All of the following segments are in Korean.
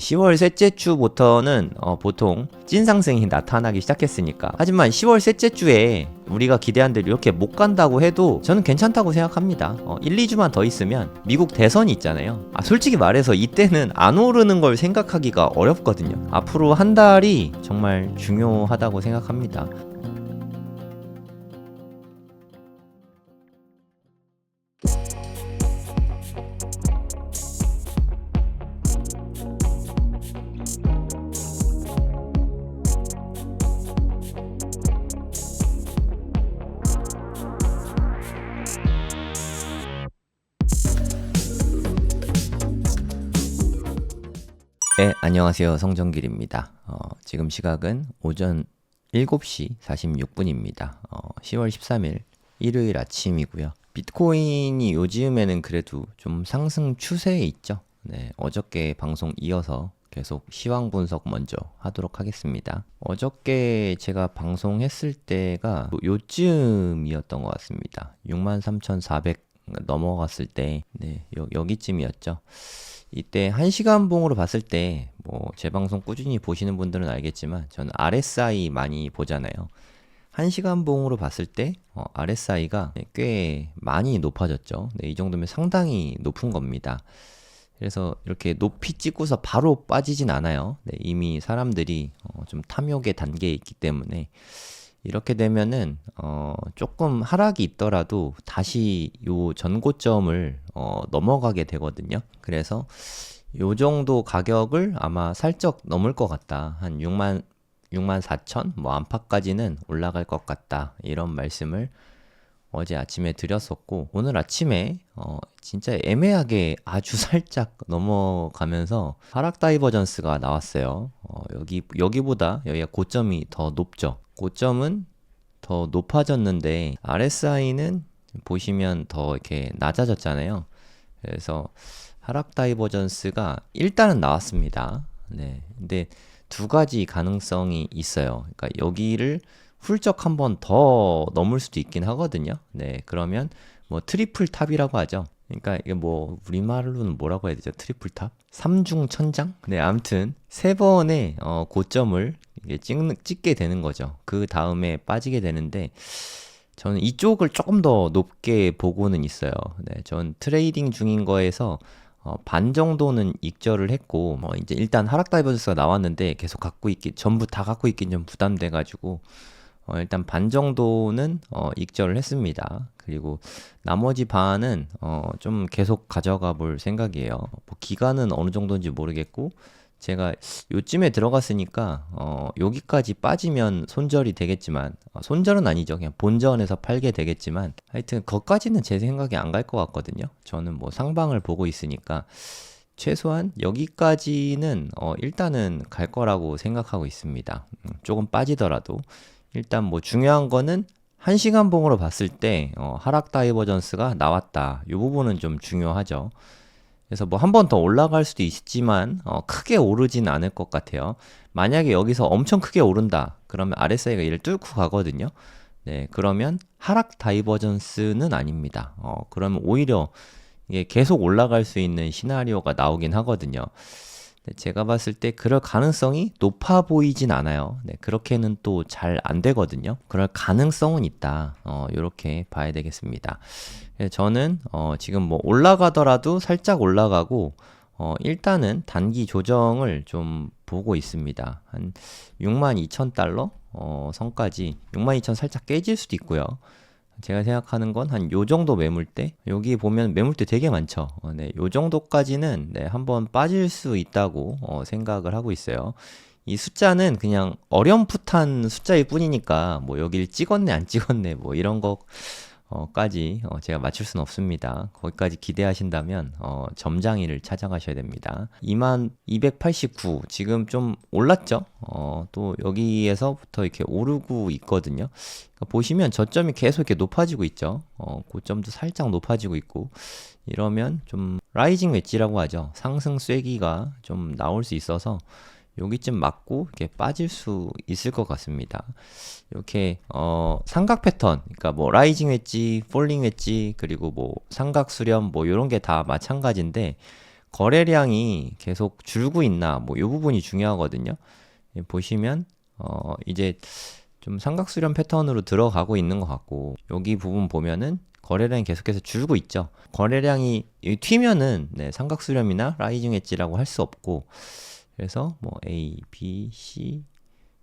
10월 셋째 주부터는 보통 찐 상승이 나타나기 시작했으니까. 하지만 10월 셋째 주에 우리가 기대한 대로 이렇게 못 간다고 해도 저는 괜찮다고 생각합니다. 1, 2주만 더 있으면 미국 대선이 있잖아요. 솔직히 말해서 이때는 안 오르는 걸 생각하기가 어렵거든요. 앞으로 한 달이 정말 중요하다고 생각합니다. 네, 안녕하세요. 성정길입니다. 지금 시각은 오전 7시 46분입니다. 10월 13일 일요일 아침이고요. 비트코인이 요즘에는 그래도 좀 상승 추세에 있죠. 네, 어저께 방송 이어서 계속 시황 분석 먼저 하도록 하겠습니다. 어저께 제가 방송했을 때가 요쯤이었던 것 같습니다. 63,400 넘어갔을 때, 네, 여기쯤이었죠. 이때 1시간 봉으로 봤을 때 뭐 제 방송 꾸준히 보시는 분들은 알겠지만 저는 RSI 많이 보잖아요. 1시간 봉으로 봤을 때 RSI가 꽤 많이 높아졌죠. 네, 이 정도면 상당히 높은 겁니다. 그래서 이렇게 높이 찍고서 바로 빠지진 않아요. 네, 이미 사람들이 좀 탐욕의 단계에 있기 때문에 이렇게 되면은 조금 하락이 있더라도 다시 요 전고점을 넘어가게 되거든요. 그래서 요 정도 가격을 아마 살짝 넘을 것 같다. 한 64,000 뭐 안팎까지는 올라갈 것 같다. 이런 말씀을 어제 아침에 드렸었고, 오늘 아침에 진짜 애매하게 아주 살짝 넘어가면서 하락 다이버전스가 나왔어요. 여기보다 여기가 고점이 더 높죠. 고점은 더 높아졌는데 RSI는 보시면 더 이렇게 낮아졌잖아요. 그래서 하락 다이버전스가 일단은 나왔습니다. 네. 근데 두 가지 가능성이 있어요. 그러니까 여기를 훌쩍 한번 더 넘을 수도 있긴 하거든요. 네. 그러면 뭐 트리플 탑이라고 하죠. 그러니까 이게 뭐 우리말로는 뭐라고 해야 되죠? 트리플 탑? 삼중 천장? 네, 아무튼 세 번의 고점을 이게 찍게 되는 거죠. 그 다음에 빠지게 되는데 저는 이쪽을 조금 더 높게 보고는 있어요. 네, 전 트레이딩 중인 거에서 반 정도는 익절을 했고 이제 일단 하락 다이버전스가 나왔는데 계속 전부 다 갖고 있긴 좀 부담돼가지고 일단 반 정도는 익절을 했습니다. 그리고 나머지 반은 좀 계속 가져가 볼 생각이에요. 뭐 기간은 어느 정도인지 모르겠고 제가 요쯤에 들어갔으니까 여기까지 빠지면 손절이 되겠지만 손절은 아니죠. 그냥 본전에서 팔게 되겠지만 하여튼 거기까지는 제 생각에 안 갈 것 같거든요. 저는 뭐 상방을 보고 있으니까 최소한 여기까지는 일단은 갈 거라고 생각하고 있습니다. 조금 빠지더라도 일단 뭐 중요한 거는 1시간 봉으로 봤을 때 하락 다이버전스가 나왔다. 이 부분은 좀 중요하죠. 그래서 뭐 한 번 더 올라갈 수도 있지만 크게 오르진 않을 것 같아요. 만약에 여기서 엄청 크게 오른다. 그러면 RSI가 얘를 뚫고 가거든요. 네, 그러면 하락 다이버전스는 아닙니다. 그러면 오히려 이게 계속 올라갈 수 있는 시나리오가 나오긴 하거든요. 네, 제가 봤을 때 그럴 가능성이 높아 보이진 않아요. 네, 그렇게는 또 잘 안 되거든요. 그럴 가능성은 있다. 이렇게 봐야 되겠습니다. 저는 지금 뭐 올라가더라도 살짝 올라가고 일단은 단기 조정을 좀 보고 있습니다. 한 62,000달러 선까지 62,000 살짝 깨질 수도 있고요. 제가 생각하는 건 한 요 정도 매물대, 여기 보면 매물대 되게 많죠. 네, 요 정도까지는 네, 한번 빠질 수 있다고 생각을 하고 있어요. 이 숫자는 그냥 어렴풋한 숫자일 뿐이니까 뭐 여길 찍었네 안 찍었네 뭐 이런 거까지 제가 맞출 수는 없습니다. 거기까지 기대하신다면 점장이를 찾아가셔야 됩니다. 2289 지금 좀 올랐죠? 또 여기에서부터 이렇게 오르고 있거든요. 그러니까 보시면 저점이 계속 이렇게 높아지고 있죠. 고점도 살짝 높아지고 있고 이러면 좀 라이징 웨지라고 하죠. 상승 쐐기가 좀 나올 수 있어서 여기쯤 맞고 이렇게 빠질 수 있을 것 같습니다. 이렇게 삼각 패턴, 그러니까 뭐 라이징 웨지, 폴링 웨지, 그리고 뭐 삼각 수렴 뭐 이런 게 다 마찬가지인데 거래량이 계속 줄고 있나 뭐 이 부분이 중요하거든요. 보시면 이제 좀 삼각수렴 패턴으로 들어가고 있는 것 같고 여기 부분 보면은 거래량이 계속해서 줄고 있죠. 거래량이 튀면은 네, 삼각수렴이나 라이징 엣지라고 할 수 없고 그래서 뭐 A, B, C,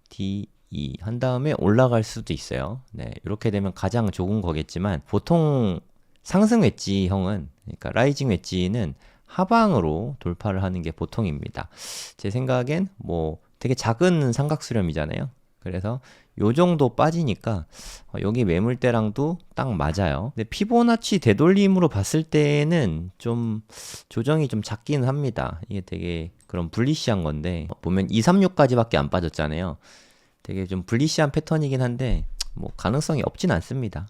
D, E 한 다음에 올라갈 수도 있어요. 네, 이렇게 되면 가장 좋은 거겠지만 보통 상승 웨지형은 그러니까 라이징 웨지는 하방으로 돌파를 하는 게 보통입니다. 제 생각엔 뭐 되게 작은 삼각수렴이잖아요. 그래서 요 정도 빠지니까 여기 매물대랑도 딱 맞아요. 근데 피보나치 되돌림으로 봤을 때는 좀 조정이 좀 작긴 합니다. 이게 되게 그런 불리시한 건데 보면 236까지밖에 안 빠졌잖아요. 되게 좀 불리시한 패턴이긴 한데 뭐 가능성이 없진 않습니다.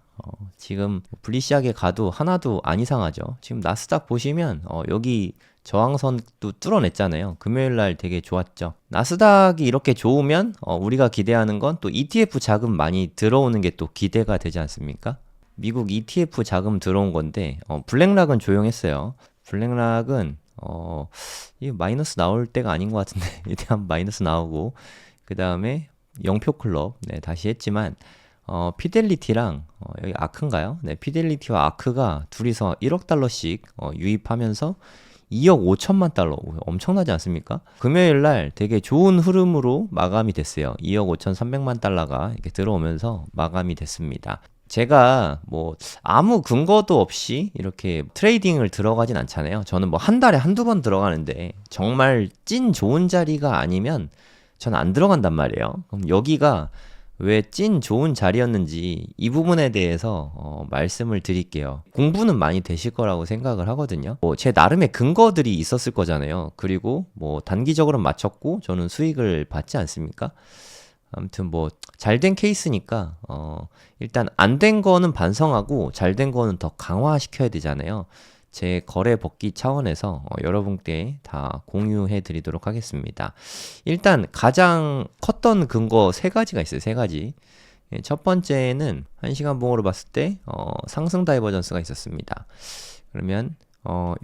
지금 불리시하게 가도 하나도 안 이상하죠. 지금 나스닥 보시면 여기 저항선도 뚫어냈잖아요. 금요일 날 되게 좋았죠. 나스닥이 이렇게 좋으면 우리가 기대하는 건 또 ETF 자금 많이 들어오는 게 또 기대가 되지 않습니까? 미국 ETF 자금 들어온 건데 블랙락은 조용했어요. 블랙락은 이 마이너스 나올 때가 아닌 것 같은데 일단 마이너스 나오고 그 다음에 영표 클럽 네, 다시 했지만 피델리티랑 여기 아크인가요? 네, 피델리티와 아크가 둘이서 1억 달러씩 유입하면서 2억 5천만 달러 엄청나지 않습니까? 금요일 날 되게 좋은 흐름으로 마감이 됐어요. 2억 5천 3백만 달러가 이렇게 들어오면서 마감이 됐습니다. 제가 뭐 아무 근거도 없이 이렇게 트레이딩을 들어가진 않잖아요. 저는 뭐 한 달에 한두 번 들어가는데 정말 찐 좋은 자리가 아니면 전 안 들어간단 말이에요. 그럼 여기가 왜 찐 좋은 자리였는지 이 부분에 대해서 말씀을 드릴게요. 공부는 많이 되실 거라고 생각을 하거든요. 뭐 제 나름의 근거들이 있었을 거잖아요. 그리고 뭐 단기적으로 맞췄고 저는 수익을 받지 않습니까? 아무튼 뭐 잘 된 케이스니까 일단 안 된 거는 반성하고 잘 된 거는 더 강화시켜야 되잖아요. 제 거래 복귀 차원에서 여러분께 다 공유해 드리도록 하겠습니다. 일단 가장 컸던 근거 세 가지가 있어요. 세 가지. 첫 번째는 1시간 봉으로 봤을 때 상승 다이버전스가 있었습니다. 그러면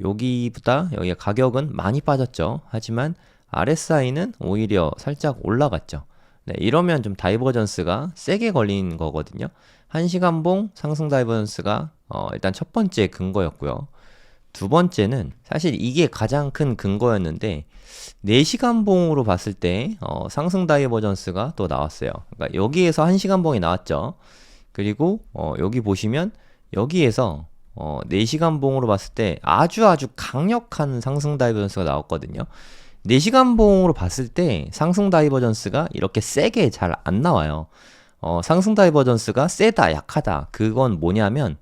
여기보다 여기가 가격은 많이 빠졌죠. 하지만 RSI는 오히려 살짝 올라갔죠. 네, 이러면 좀 다이버전스가 세게 걸린 거거든요. 1시간 봉 상승 다이버전스가 일단 첫 번째 근거였고요. 두 번째는 사실 이게 가장 큰 근거였는데 4시간 봉으로 봤을 때 상승 다이버전스가 또 나왔어요. 그러니까 여기에서 1시간 봉이 나왔죠. 그리고 여기 보시면 여기에서 4시간 봉으로 봤을 때 아주 강력한 상승 다이버전스가 나왔거든요. 4시간 봉으로 봤을 때 상승 다이버전스가 이렇게 세게 잘 안 나와요. 상승 다이버전스가 세다, 약하다. 그건 뭐냐면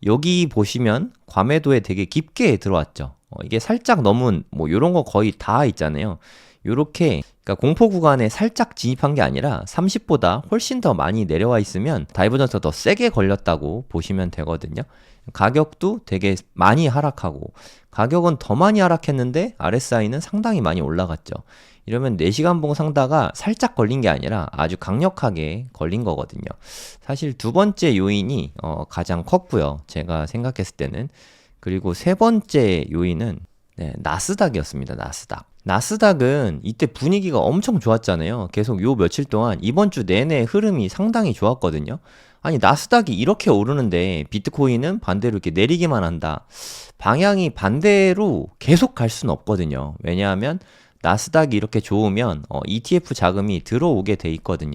여기 보시면 과매도에 되게 깊게 들어왔죠. 이게 살짝 넘은 뭐 요런 거 거의 다 있잖아요. 요렇게 그러니까 공포 구간에 살짝 진입한 게 아니라 30보다 훨씬 더 많이 내려와 있으면 다이버전스가 더 세게 걸렸다고 보시면 되거든요. 가격도 되게 많이 하락하고 가격은 더 많이 하락했는데 RSI는 상당히 많이 올라갔죠. 이러면 4시간 봉 상다가 살짝 걸린 게 아니라 아주 강력하게 걸린 거거든요. 사실 두 번째 요인이 가장 컸고요. 제가 생각했을 때는. 그리고 세 번째 요인은 나스닥이었습니다. 나스닥. 나스닥은 이때 분위기가 엄청 좋았잖아요. 계속 요 며칠 동안 이번 주 내내 흐름이 상당히 좋았거든요. 아니 나스닥이 이렇게 오르는데 비트코인은 반대로 이렇게 내리기만 한다. 방향이 반대로 계속 갈 수는 없거든요. 왜냐하면 나스닥이 이렇게 좋으면 ETF 자금이 들어오게 돼 있거든요.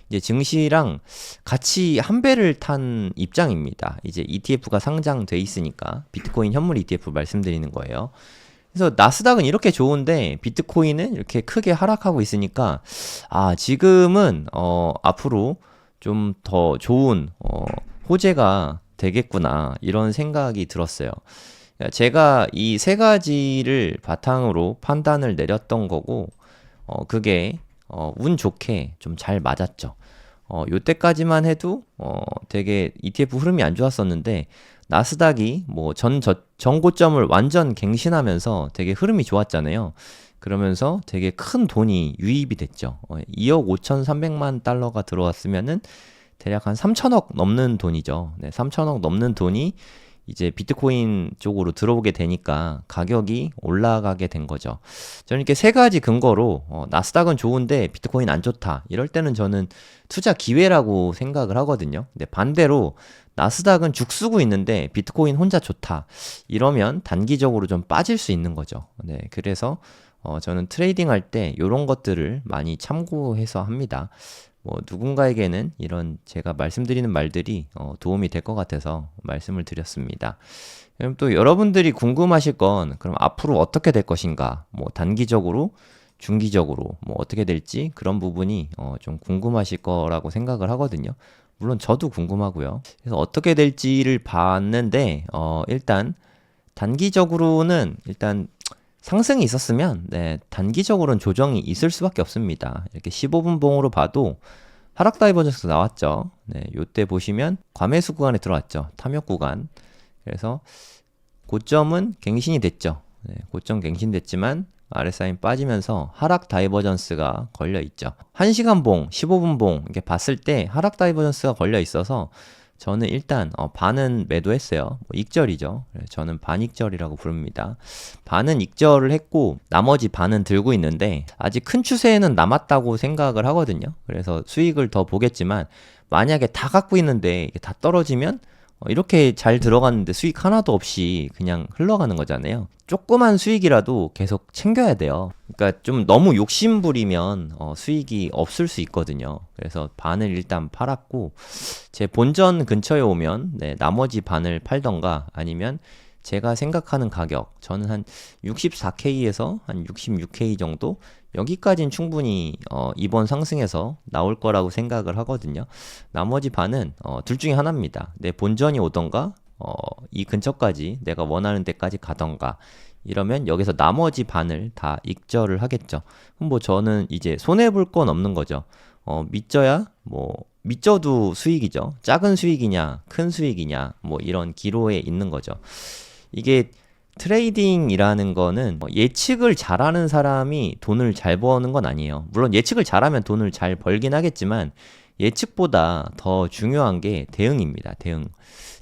이제 증시랑 같이 한 배를 탄 입장입니다. 이제 ETF가 상장돼 있으니까 비트코인 현물 ETF 말씀드리는 거예요. 그래서 나스닥은 이렇게 좋은데 비트코인은 이렇게 크게 하락하고 있으니까 지금은 앞으로 좀 더 좋은 호재가 되겠구나 이런 생각이 들었어요. 제가 이 세 가지를 바탕으로 판단을 내렸던 거고 그게 운 좋게 좀 잘 맞았죠. 요때까지만 해도 되게 ETF 흐름이 안 좋았었는데 나스닥이 뭐 전고점을 완전 갱신하면서 되게 흐름이 좋았잖아요. 그러면서 되게 큰 돈이 유입이 됐죠. 2억 5천 3백만 달러가 들어왔으면은 대략 한 3천억 넘는 돈이죠. 네, 3천억 넘는 돈이 이제 비트코인 쪽으로 들어오게 되니까 가격이 올라가게 된 거죠. 저는 이렇게 세 가지 근거로 나스닥은 좋은데 비트코인 안 좋다. 이럴 때는 저는 투자 기회라고 생각을 하거든요. 근데 반대로 나스닥은 죽쓰고 있는데 비트코인 혼자 좋다. 이러면 단기적으로 좀 빠질 수 있는 거죠. 네, 그래서 저는 트레이딩 할 때 이런 것들을 많이 참고해서 합니다. 뭐 누군가에게는 이런 제가 말씀드리는 말들이 도움이 될 것 같아서 말씀을 드렸습니다. 그럼 또 여러분들이 궁금하실 건 그럼 앞으로 어떻게 될 것인가? 뭐 단기적으로, 중기적으로 뭐 어떻게 될지 그런 부분이 좀 궁금하실 거라고 생각을 하거든요. 물론 저도 궁금하고요. 그래서 어떻게 될지를 봤는데 일단 단기적으로는 일단 상승이 있었으면 네, 단기적으로는 조정이 있을 수밖에 없습니다. 이렇게 15분 봉으로 봐도 하락 다이버전스 나왔죠. 네, 요때 보시면 과매수 구간에 들어왔죠. 탐욕 구간. 그래서 고점은 갱신이 됐죠. 네, 고점 갱신됐지만 RSI 빠지면서 하락 다이버전스가 걸려 있죠. 1시간 봉, 15분 봉 이렇게 봤을 때 하락 다이버전스가 걸려 있어서 저는 일단 반은 매도했어요. 뭐 익절이죠. 저는 반익절이라고 부릅니다. 반은 익절을 했고 나머지 반은 들고 있는데 아직 큰 추세에는 남았다고 생각을 하거든요. 그래서 수익을 더 보겠지만 만약에 다 갖고 있는데 이게 다 떨어지면 이렇게 잘 들어갔는데 수익 하나도 없이 그냥 흘러가는 거잖아요. 조그만 수익이라도 계속 챙겨야 돼요. 그러니까 좀 너무 욕심부리면 수익이 없을 수 있거든요. 그래서 반을 일단 팔았고 제 본전 근처에 오면 네, 나머지 반을 팔던가 아니면 제가 생각하는 가격 저는 한 64K에서 한 66K 정도 여기까지는 충분히 이번 상승에서 나올 거라고 생각을 하거든요. 나머지 반은 둘 중에 하나입니다. 내 본전이 오던가 이 근처까지 내가 원하는 데까지 가던가 이러면 여기서 나머지 반을 다 익절을 하겠죠. 그럼 뭐 저는 이제 손해볼 건 없는 거죠. 믿져야 뭐 믿져도 수익이죠. 작은 수익이냐 큰 수익이냐 뭐 이런 기로에 있는 거죠. 이게 트레이딩이라는 거는 예측을 잘하는 사람이 돈을 잘 버는 건 아니에요. 물론 예측을 잘하면 돈을 잘 벌긴 하겠지만 예측보다 더 중요한 게 대응입니다. 대응.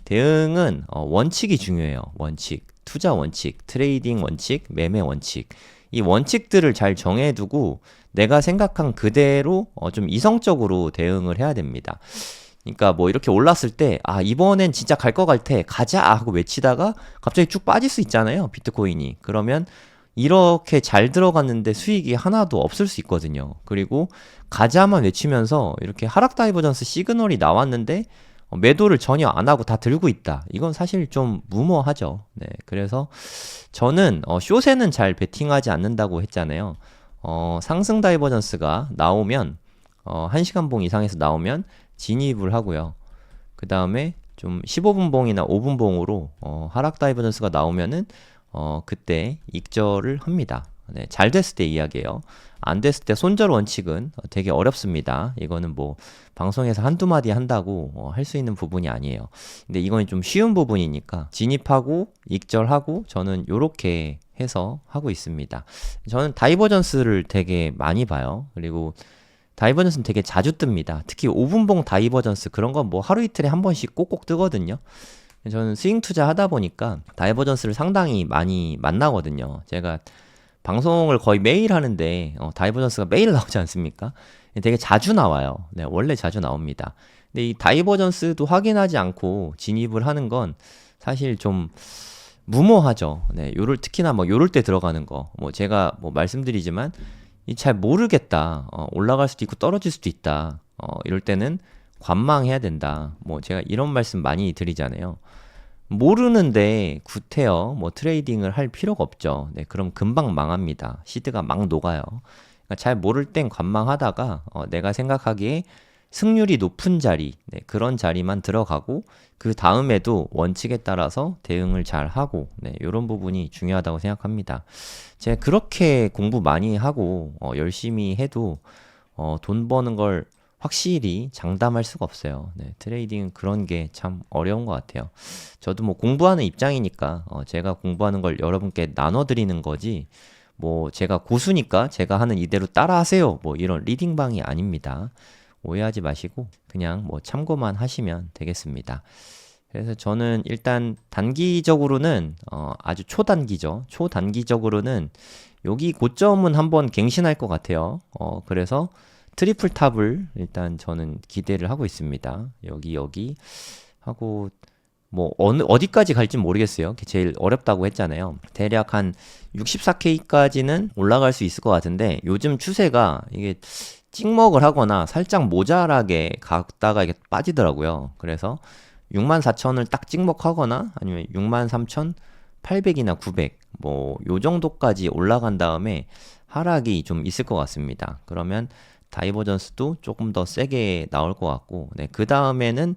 대응은 원칙이 중요해요. 원칙. 투자 원칙, 트레이딩 원칙, 매매 원칙. 이 원칙들을 잘 정해두고 내가 생각한 그대로 좀 이성적으로 대응을 해야 됩니다. 그러니까 뭐 이렇게 올랐을 때 이번엔 진짜 갈 것 같아 가자 하고 외치다가 갑자기 쭉 빠질 수 있잖아요 비트코인이. 그러면 이렇게 잘 들어갔는데 수익이 하나도 없을 수 있거든요. 그리고 가자만 외치면서 이렇게 하락 다이버전스 시그널이 나왔는데 매도를 전혀 안 하고 다 들고 있다. 이건 사실 좀 무모하죠. 네, 그래서 저는 숏에는 잘 베팅하지 않는다고 했잖아요. 상승 다이버전스가 나오면 1시간 봉 이상에서 나오면 진입을 하고요. 그 다음에 좀 15분 봉이나 5분 봉으로 하락 다이버전스가 나오면은 그때 익절을 합니다. 네, 잘 됐을 때 이야기예요. 안 됐을 때 손절 원칙은 되게 어렵습니다. 이거는 뭐 방송에서 한두 마디 한다고 할 수 있는 부분이 아니에요. 근데 이건 좀 쉬운 부분이니까 진입하고 익절하고 저는 요렇게 해서 하고 있습니다. 저는 다이버전스를 되게 많이 봐요. 그리고 다이버전스는 되게 자주 뜹니다. 특히 5분봉 다이버전스 그런 건 뭐 하루 이틀에 한 번씩 꼭꼭 뜨거든요. 저는 스윙 투자 하다 보니까 다이버전스를 상당히 많이 만나거든요. 제가 방송을 거의 매일 하는데 다이버전스가 매일 나오지 않습니까? 되게 자주 나와요. 네, 원래 자주 나옵니다. 근데 이 다이버전스도 확인하지 않고 진입을 하는 건 사실 좀 무모하죠. 네, 요럴 특히나 뭐 요럴 때 들어가는 거. 뭐 제가 뭐 말씀드리지만 잘 모르겠다. 올라갈 수도 있고 떨어질 수도 있다. 이럴 때는 관망해야 된다. 뭐 제가 이런 말씀 많이 드리잖아요. 모르는데 구태여 뭐 트레이딩을 할 필요가 없죠. 네, 그럼 금방 망합니다. 시드가 막 녹아요. 그러니까 잘 모를 땐 관망하다가 내가 생각하기에 승률이 높은 자리, 네, 그런 자리만 들어가고 그 다음에도 원칙에 따라서 대응을 잘 하고 네, 이런 부분이 중요하다고 생각합니다. 제가 그렇게 공부 많이 하고 열심히 해도 돈 버는 걸 확실히 장담할 수가 없어요. 네, 트레이딩은 그런 게 참 어려운 것 같아요. 저도 뭐 공부하는 입장이니까 제가 공부하는 걸 여러분께 나눠드리는 거지 뭐 제가 고수니까 제가 하는 이대로 따라하세요 뭐 이런 리딩방이 아닙니다. 오해하지 마시고 그냥 뭐 참고만 하시면 되겠습니다. 그래서 저는 일단 단기적으로는 아주 초단기죠. 초단기적으로는 여기 고점은 한번 갱신할 것 같아요. 그래서 트리플 탑을 일단 저는 기대를 하고 있습니다. 여기 하고 뭐 어디까지 갈지 모르겠어요. 그게 제일 어렵다고 했잖아요. 대략 한 64K까지는 올라갈 수 있을 것 같은데 요즘 추세가 이게 찍먹을 하거나 살짝 모자라게 갔다가 이게 빠지더라고요. 그래서 64,000을 딱 찍먹하거나 아니면 63,800이나 900 뭐 요 정도까지 올라간 다음에 하락이 좀 있을 것 같습니다. 그러면 다이버전스도 조금 더 세게 나올 것 같고, 네, 그 다음에는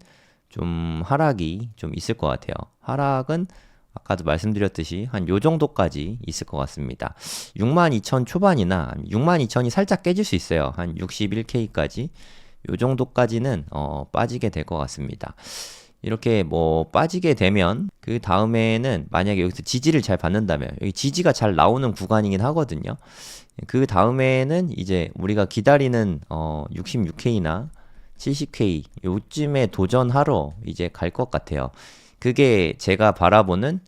좀 하락이 좀 있을 것 같아요. 하락은 아까도 말씀드렸듯이 한 요 정도까지 있을 것 같습니다. 62,000 초반이나 62,000이 살짝 깨질 수 있어요. 한 61K까지 요 정도까지는 빠지게 될 것 같습니다. 이렇게 뭐 빠지게 되면 그 다음에는 만약에 여기서 지지를 잘 받는다면, 여기 지지가 잘 나오는 구간이긴 하거든요. 그 다음에는 이제 우리가 기다리는 66K나 70K 요쯤에 도전하러 이제 갈 것 같아요. 그게 제가 바라보는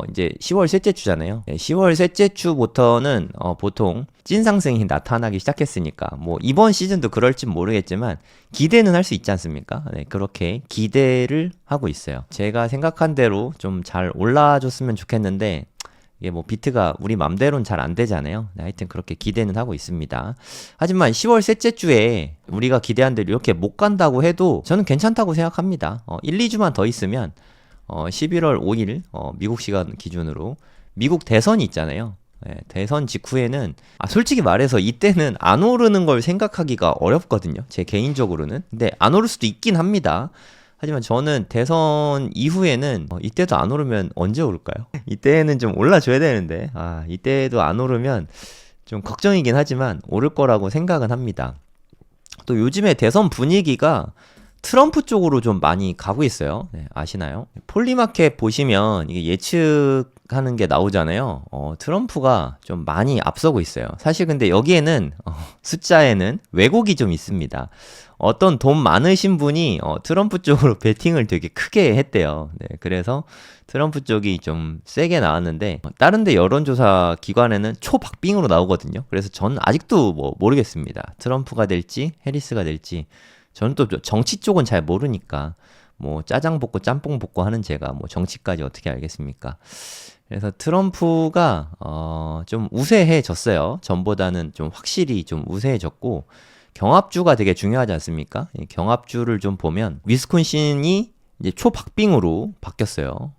이제 10월 셋째 주잖아요. 10월 셋째 주부터는 보통 찐 상승이 나타나기 시작했으니까 뭐 이번 시즌도 그럴지 모르겠지만 기대는 할 수 있지 않습니까? 네, 그렇게 기대를 하고 있어요. 제가 생각한 대로 좀 잘 올라줬으면 좋겠는데 이게 뭐 비트가 우리 맘대로는 잘 안 되잖아요. 네, 하여튼 그렇게 기대는 하고 있습니다. 하지만 10월 셋째 주에 우리가 기대한 대로 이렇게 못 간다고 해도 저는 괜찮다고 생각합니다. 1, 2주만 더 있으면 11월 5일 미국 시간 기준으로 미국 대선이 있잖아요. 네, 대선 직후에는 솔직히 말해서 이때는 안 오르는 걸 생각하기가 어렵거든요. 제 개인적으로는. 근데 안 오를 수도 있긴 합니다. 하지만 저는 대선 이후에는 이때도 안 오르면 언제 오를까요? 이때는 좀 올라줘야 되는데 이때도 안 오르면 좀 걱정이긴 하지만 오를 거라고 생각은 합니다. 또 요즘에 대선 분위기가 트럼프 쪽으로 좀 많이 가고 있어요. 네, 아시나요? 폴리마켓 보시면 이게 예측하는 게 나오잖아요. 트럼프가 좀 많이 앞서고 있어요. 사실 근데 여기에는 숫자에는 왜곡이 좀 있습니다. 어떤 돈 많으신 분이 트럼프 쪽으로 베팅을 되게 크게 했대요. 네, 그래서 트럼프 쪽이 좀 세게 나왔는데 다른 데 여론조사 기관에는 초박빙으로 나오거든요. 그래서 저는 아직도 뭐 모르겠습니다. 트럼프가 될지 해리스가 될지. 저는 또 정치 쪽은 잘 모르니까 뭐 짜장 볶고 짬뽕 볶고 하는 제가 뭐 정치까지 어떻게 알겠습니까? 그래서 트럼프가 좀 우세해졌어요. 전보다는 좀 확실히 좀 우세해졌고 경합주가 되게 중요하지 않습니까? 이 경합주를 좀 보면 위스콘신이 이제 초박빙으로 바뀌었어요.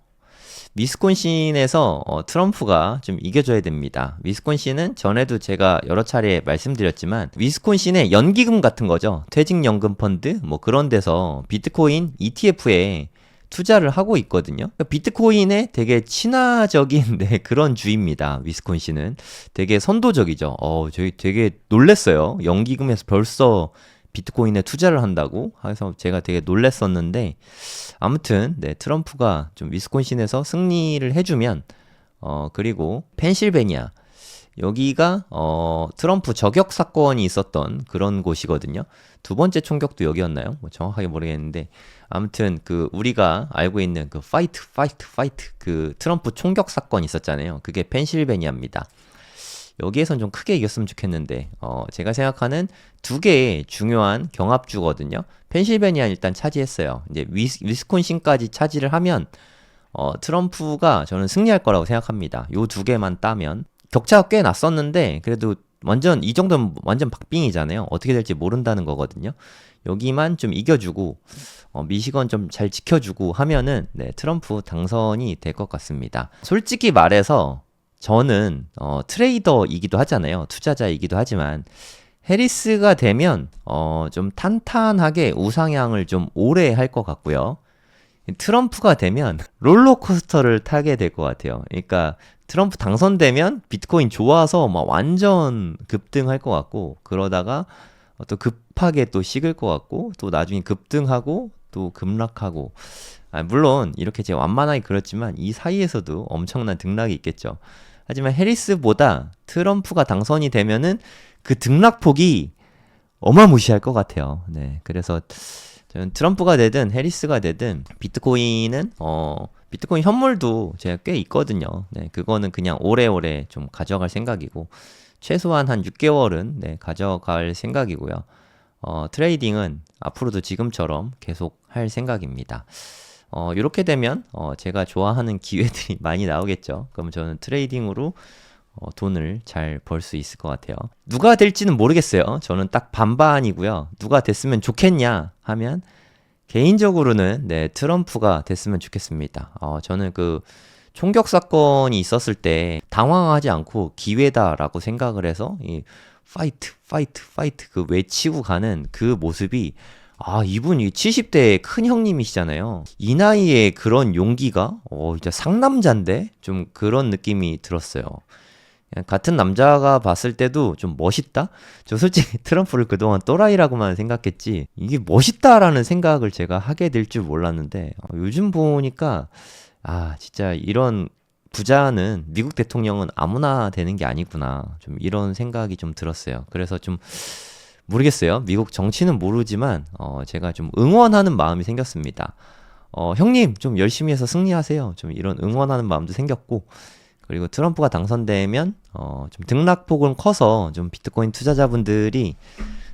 위스콘신에서 트럼프가 좀 이겨줘야 됩니다. 위스콘신은 전에도 제가 여러 차례 말씀드렸지만 위스콘신의 연기금 같은 거죠. 퇴직연금 펀드 뭐 그런 데서 비트코인 ETF에 투자를 하고 있거든요. 그러니까 비트코인에 되게 친화적인 그런 주입니다. 위스콘신은 되게 선도적이죠. 저희 되게 놀랬어요. 연기금에서 벌써 비트코인에 투자를 한다고 해서 제가 되게 놀랬었는데 아무튼 네, 트럼프가 좀 위스콘신에서 승리를 해주면 그리고 펜실베니아 여기가 트럼프 저격 사건이 있었던 그런 곳이거든요. 두 번째 총격도 여기였나요? 뭐 정확하게 모르겠는데 아무튼 그 우리가 알고 있는 그 파이트 그 트럼프 총격 사건 있었잖아요. 그게 펜실베니아입니다. 여기에선 좀 크게 이겼으면 좋겠는데 제가 생각하는 두 개의 중요한 경합주거든요. 펜실베니아 일단 차지했어요. 이제 위스콘신까지 차지를 하면 트럼프가 저는 승리할 거라고 생각합니다. 요 두 개만 따면 격차가 꽤 났었는데 그래도 완전 이 정도면 완전 박빙이잖아요. 어떻게 될지 모른다는 거거든요. 여기만 좀 이겨주고 미시건 좀 잘 지켜주고 하면은 네, 트럼프 당선이 될 것 같습니다. 솔직히 말해서 저는 트레이더이기도 하잖아요. 투자자이기도 하지만 해리스가 되면 좀 탄탄하게 우상향을 좀 오래 할 것 같고요. 트럼프가 되면 롤러코스터를 타게 될 것 같아요. 그러니까 트럼프 당선되면 비트코인 좋아서 막 완전 급등할 것 같고 그러다가 또 급하게 또 식을 것 같고 또 나중에 급등하고 또 급락하고 물론 이렇게 제가 완만하게 그렇지만 이 사이에서도 엄청난 등락이 있겠죠. 하지만 해리스보다 트럼프가 당선이 되면은 그 등락폭이 어마무시할 것 같아요. 네, 그래서 저는 트럼프가 되든 해리스가 되든 비트코인은 비트코인 현물도 제가 꽤 있거든요. 네, 그거는 그냥 오래오래 좀 가져갈 생각이고 최소한 한 6개월은 네, 가져갈 생각이고요. 트레이딩은 앞으로도 지금처럼 계속 할 생각입니다. 이렇게 되면 제가 좋아하는 기회들이 많이 나오겠죠. 그럼 저는 트레이딩으로 돈을 잘 벌 수 있을 것 같아요. 누가 될지는 모르겠어요. 저는 딱 반반이고요. 누가 됐으면 좋겠냐 하면 개인적으로는 네, 트럼프가 됐으면 좋겠습니다. 저는 그 총격 사건이 있었을 때 당황하지 않고 기회다라고 생각을 해서 이 파이트, 파이트, 파이트 그 외치고 가는 그 모습이 이분이 70대 큰 형님이시잖아요. 이 나이에 그런 용기가 진짜 상남자인데 좀 그런 느낌이 들었어요. 같은 남자가 봤을 때도 좀 멋있다? 저 솔직히 트럼프를 그동안 또라이라고만 생각했지 이게 멋있다라는 생각을 제가 하게 될 줄 몰랐는데 요즘 보니까 진짜 이런 부자는 미국 대통령은 아무나 되는 게 아니구나 좀 이런 생각이 좀 들었어요. 그래서 좀 모르겠어요. 미국 정치는 모르지만 제가 좀 응원하는 마음이 생겼습니다. 형님 좀 열심히 해서 승리하세요. 좀 이런 응원하는 마음도 생겼고 그리고 트럼프가 당선되면 좀 등락폭은 커서 좀 비트코인 투자자분들이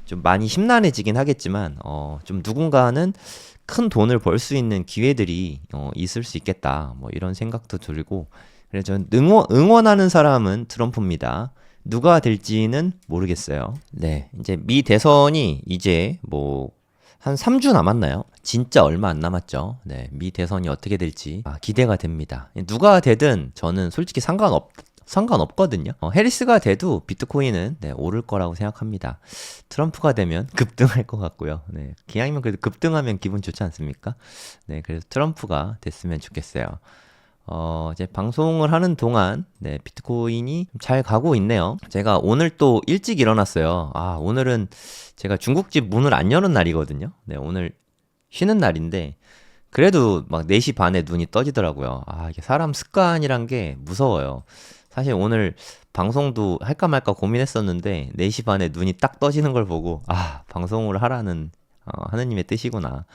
좀 많이 심란해지긴 하겠지만 좀 누군가는 큰 돈을 벌 수 있는 기회들이 있을 수 있겠다 뭐 이런 생각도 들고 그래서 저는 응원하는 사람은 트럼프입니다. 누가 될지는 모르겠어요. 네, 이제 미 대선이 이제 뭐 한 3주 남았나요? 진짜 얼마 안 남았죠. 네, 미 대선이 어떻게 될지 기대가 됩니다. 누가 되든 저는 솔직히 상관없거든요. 해리스가 돼도 비트코인은 네, 오를 거라고 생각합니다. 트럼프가 되면 급등할 것 같고요. 네, 기왕이면 그래도 급등하면 기분 좋지 않습니까? 네, 그래서 트럼프가 됐으면 좋겠어요. 이제 방송을 하는 동안 네, 비트코인이 잘 가고 있네요. 제가 오늘 또 일찍 일어났어요. 오늘은 제가 중국집 문을 안 여는 날이거든요. 네, 오늘 쉬는 날인데 그래도 막 4시 반에 눈이 떠지더라고요. 이게 사람 습관이란 게 무서워요. 사실 오늘 방송도 할까 말까 고민했었는데 4시 반에 눈이 딱 떠지는 걸 보고 방송을 하라는 하느님의 뜻이구나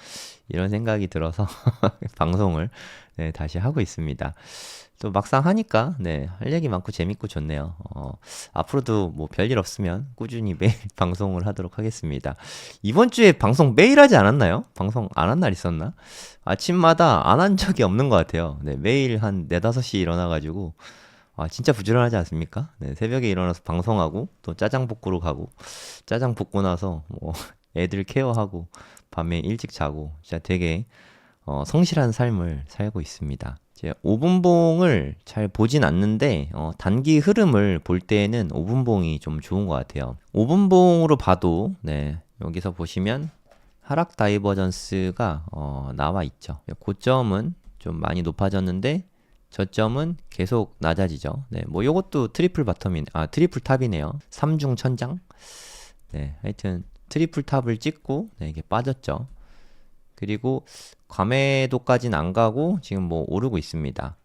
이런 생각이 들어서 방송을 네, 다시 하고 있습니다. 또 막상 하니까 네, 할 얘기 많고 재밌고 좋네요. 앞으로도 뭐 별일 없으면 꾸준히 매일 방송을 하도록 하겠습니다. 이번 주에 방송 매일 하지 않았나요? 방송 안 한 날 있었나? 아침마다 안 한 적이 없는 것 같아요. 네, 매일 한 4, 5시 일어나가지고 진짜 부지런하지 않습니까? 네, 새벽에 일어나서 방송하고 또 짜장 볶으러 가고 짜장 볶고 나서 뭐 애들 케어하고 밤에 일찍 자고 진짜 되게 성실한 삶을 살고 있습니다. 제 5분봉을 잘 보진 않는데 단기 흐름을 볼 때는 5분봉이 좀 좋은 것 같아요. 5분봉으로 봐도 네, 여기서 보시면 하락 다이버전스가 나와 있죠. 고점은 좀 많이 높아졌는데 저점은 계속 낮아지죠. 네, 뭐 요것도 트리플 탑이네요. 3중 천장. 네, 하여튼 트리플 탑을 찍고 네, 이게 빠졌죠. 그리고 과매도까지는 안 가고 지금 뭐 오르고 있습니다.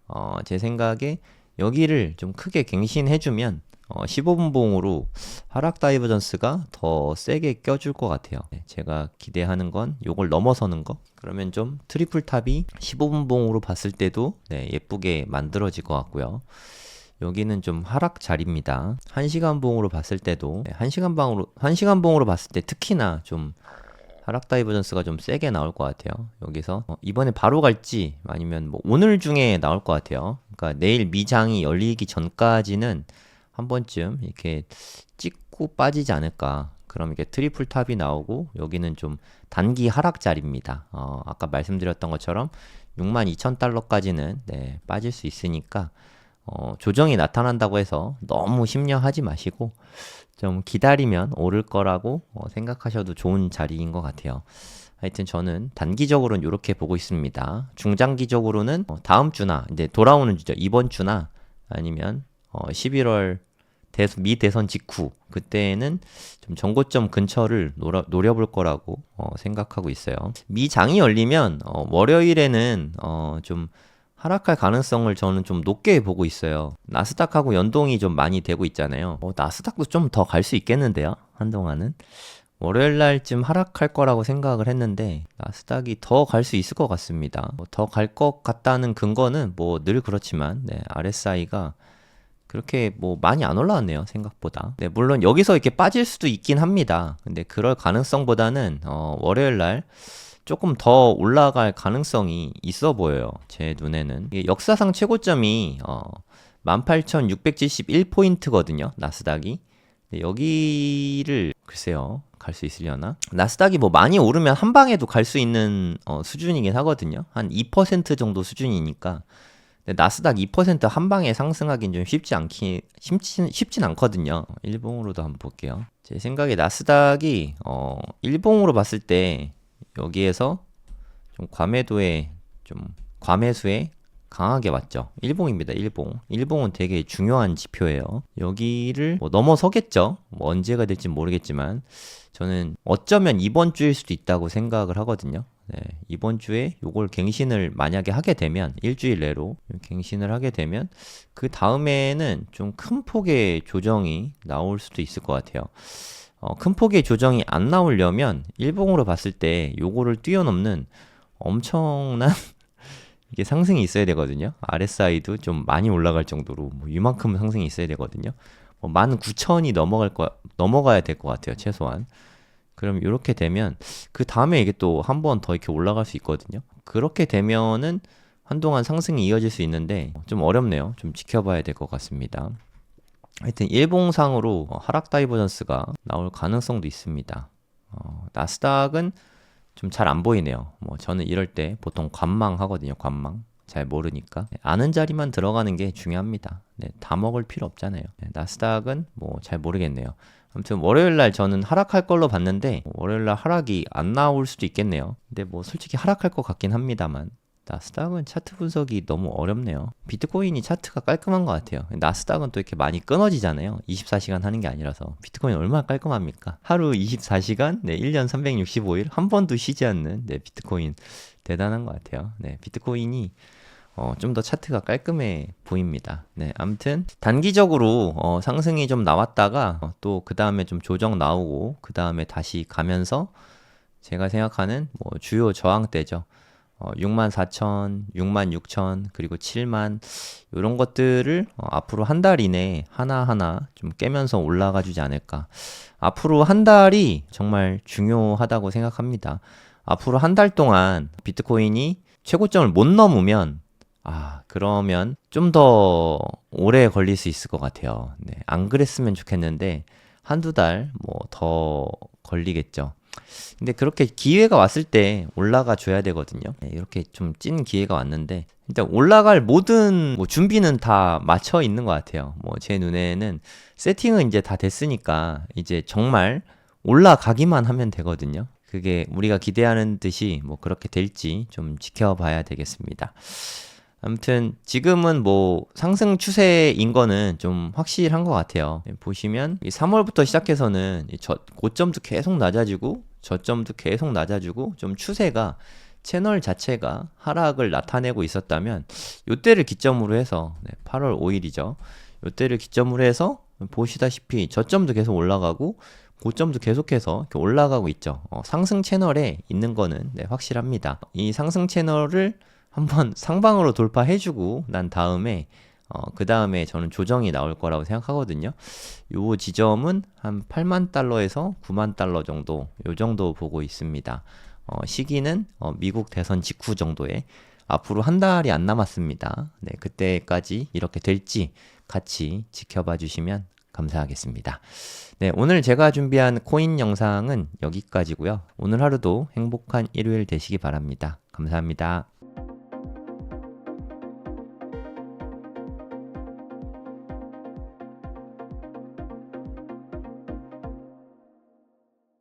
제 생각에 여기를 좀 크게 갱신해주면 15분봉으로 하락 다이버전스가 더 세게 껴줄 것 같아요. 네, 제가 기대하는 건 요걸 넘어서는 거. 그러면 좀 트리플 탑이 15분봉으로 봤을 때도 네, 예쁘게 만들어질 것 같고요. 여기는 좀 하락 자리입니다. 1시간 봉으로 봤을 때도 1시간 봉으로 봤을 때 특히나 좀 하락 다이버전스가 좀 세게 나올 것 같아요. 여기서 이번에 바로 갈지 아니면 뭐 오늘 중에 나올 것 같아요. 그러니까 내일 미장이 열리기 전까지는 한 번쯤 이렇게 찍고 빠지지 않을까. 그럼 이렇게 트리플 탑이 나오고 여기는 좀 단기 하락 자리입니다. 아까 말씀드렸던 것처럼 62,000달러까지는 네, 빠질 수 있으니까 조정이 나타난다고 해서 너무 심려하지 마시고 좀 기다리면 오를 거라고 생각하셔도 좋은 자리인 것 같아요. 하여튼 저는 단기적으로는 이렇게 보고 있습니다. 중장기적으로는 다음 주나 이제 돌아오는 주죠. 이번 주나 아니면 11월 미 대선 직후 그때는 좀 정고점 근처를 노려볼 거라고 생각하고 있어요. 미장이 열리면 월요일에는 좀 하락할 가능성을 저는 좀 높게 보고 있어요. 나스닥하고 연동이 좀 많이 되고 있잖아요. 나스닥도 좀 더 갈 수 있겠는데요. 한동안은. 월요일 날쯤 하락할 거라고 생각을 했는데 나스닥이 더 갈 수 있을 것 같습니다. 더 갈 것 같다는 근거는 뭐 늘 그렇지만 RSI가 그렇게 뭐 많이 안 올라왔네요, 생각보다. 물론 여기서 이렇게 빠질 수도 있긴 합니다. 근데 그럴 가능성보다는 월요일 날 조금 더 올라갈 가능성이 있어 보여요, 제 눈에는. 이게 역사상 최고점이 18,671포인트거든요, 나스닥이. 여기를 글쎄요, 갈 수 있으려나? 나스닥이 뭐 많이 오르면 한 방에도 갈 수 있는 수준이긴 하거든요. 한 2% 정도 수준이니까. 근데 나스닥 2%한 방에 상승하긴 좀 쉽진 않거든요. 일봉으로도 한번 볼게요. 제 생각에 나스닥이 일봉으로 봤을 때 여기에서 좀 과매수에 강하게 왔죠. 일봉입니다. 일봉은 되게 중요한 지표예요. 여기를 뭐 넘어서겠죠. 뭐 언제가 될지 모르겠지만 저는 어쩌면 이번 주일 수도 있다고 생각을 하거든요. 이번 주에 요걸 갱신을 만약에 하게 되면 일주일 내로 갱신을 하게 되면 그 다음에는 좀 큰 폭의 조정이 나올 수도 있을 것 같아요. 큰 폭의 조정이 안 나오려면 일봉으로 봤을 때 요거를 뛰어넘는 엄청난 이게 상승이 있어야 되거든요. RSI도 좀 많이 올라갈 정도로 뭐 이만큼 상승이 있어야 되거든요. 뭐 19,000이 넘어가야 될 것 같아요, 최소한. 그럼 이렇게 되면 그 다음에 이게 또 한 번 더 이렇게 올라갈 수 있거든요. 그렇게 되면은 한동안 상승이 이어질 수 있는데 좀 어렵네요. 좀 지켜봐야 될 것 같습니다. 하여튼 일봉상으로 하락 다이버전스가 나올 가능성도 있습니다. 나스닥은 좀 잘 안 보이네요. 뭐 저는 이럴 때 보통 관망하거든요. 관망. 잘 모르니까 아는 자리만 들어가는 게 중요합니다. 다 먹을 필요 없잖아요. 나스닥은 뭐 잘 모르겠네요. 아무튼 월요일 날 저는 하락할 걸로 봤는데 월요일 날 하락이 안 나올 수도 있겠네요. 근데 뭐 솔직히 하락할 것 같긴 합니다만 나스닥은 차트 분석이 너무 어렵네요. 비트코인이 차트가 깔끔한 것 같아요. 나스닥은 또 이렇게 많이 끊어지잖아요. 24시간 하는 게 아니라서. 비트코인 얼마나 깔끔합니까? 하루 24시간, 1년 365일, 한 번도 쉬지 않는 비트코인 대단한 것 같아요. 비트코인이 좀 더 차트가 깔끔해 보입니다. 아무튼 단기적으로 상승이 좀 나왔다가 또 그 다음에 좀 조정 나오고 그 다음에 다시 가면서 제가 생각하는 뭐 주요 저항대죠. 64,000, 66,000 그리고 7만 이런 것들을 앞으로 한 달 이내에 하나하나 좀 깨면서 올라가 주지 않을까. 앞으로 한 달이 정말 중요하다고 생각합니다. 앞으로 한 달 동안 비트코인이 최고점을 못 넘으면 그러면 좀 더 오래 걸릴 수 있을 것 같아요. 안 그랬으면 좋겠는데 한두 달 뭐 더 걸리겠죠. 근데 그렇게 기회가 왔을 때 올라가 줘야 되거든요. 이렇게 좀 찐 기회가 왔는데 일단 올라갈 모든 뭐 준비는 다 맞춰 있는 것 같아요. 뭐 제 눈에는 세팅은 이제 다 됐으니까 이제 정말 올라가기만 하면 되거든요. 그게 우리가 기대하는 듯이 뭐 그렇게 될지 좀 지켜봐야 되겠습니다. 아무튼 지금은 뭐 상승 추세인 거는 좀 확실한 것 같아요. 보시면 3월부터 시작해서는 고점도 계속 낮아지고 저점도 계속 낮아지고 좀 추세가 채널 자체가 하락을 나타내고 있었다면 요때를 기점으로 해서 8월 5일이죠. 요때를 기점으로 해서 보시다시피 저점도 계속 올라가고 고점도 계속해서 이렇게 올라가고 있죠. 상승 채널에 있는 거는 확실합니다. 이 상승 채널을 한번 상방으로 돌파해주고 난 다음에 그 다음에 저는 조정이 나올 거라고 생각하거든요. 요 지점은 한 8만 달러에서 9만 달러 정도 요 정도 보고 있습니다. 시기는 미국 대선 직후 정도에 앞으로 한 달이 안 남았습니다. 그때까지 이렇게 될지 같이 지켜봐 주시면 감사하겠습니다. 오늘 제가 준비한 코인 영상은 여기까지고요. 오늘 하루도 행복한 일요일 되시기 바랍니다. 감사합니다.